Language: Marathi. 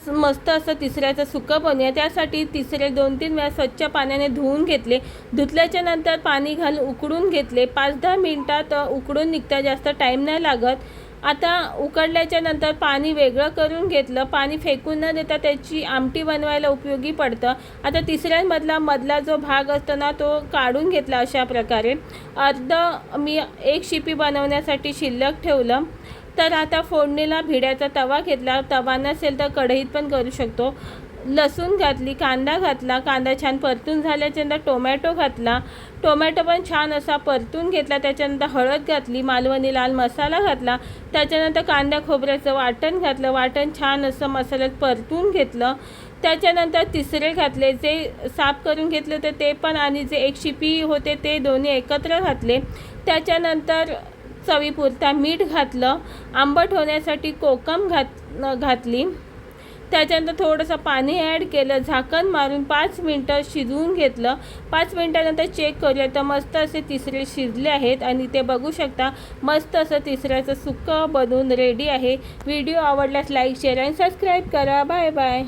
मस्त असं तिसऱ्याचं सुकं बनूया। त्यासाठी तिसरे 2-3 वेळा स्वच्छ पाण्याने धुवून घेतले। धुतल्याच्या नंतर पाणी घालून उकळून घेतले। 5-10 मिनिटात उकळून निघतं, जास्त टाईम नाही लागत। आता उकळल्याच्या नंतर पाणी वेगळं करून घेतलं। पाणी फेकून न देता त्याची आमटी बनवायला उपयोगी पडतं। आता तिसऱ्यांमधला जो भाग असतो ना तो काढून घेतला। अशा प्रकारे मी 1 शिपी बनवण्यासाठी शिल्लक ठेवलं। तर आता फोडणीला भिड्याचा तवा घेतला। तवा नसेल तर कढईत पण करू शकतो। लसूण घातली, कांदा घातला, कांदा छान परतून झाल्याच्यानंतर टोमॅटो घातला। टोमॅटो पण छान असा परतून घेतला। त्याच्यानंतर हळद घातली, मालवणी लाल मसाला घातला। त्याच्यानंतर कांदा खोबऱ्याचं वाटण घातलं। वाटण छान असं मसाल्यात परतून घेतलं। त्याच्यानंतर तिसरे घातले, जे साफ करून घेतले होते ते पण, आणि जे 1 शिपी होते ते दोन्ही एकत्र घातले। त्याच्यानंतर चवीपुरता मीठ घातलं। आंबट होण्यासाठी कोकम घातली। त्याच्यानंतर थोडंसं पाणी ॲड केलं। झाकण मारून 5 मिनटं शिजवून घेतलं। 5 मिनटानंतर चेक करूया तर मस्त असे तिसरे शिजले आहेत। आणि ते बघू शकता मस्त असं तिसऱ्याचं सुक्कं बनवून रेडी आहे। व्हिडिओ आवडल्यास लाईक, शेअर आणि सबस्क्राईब करा। Bye bye.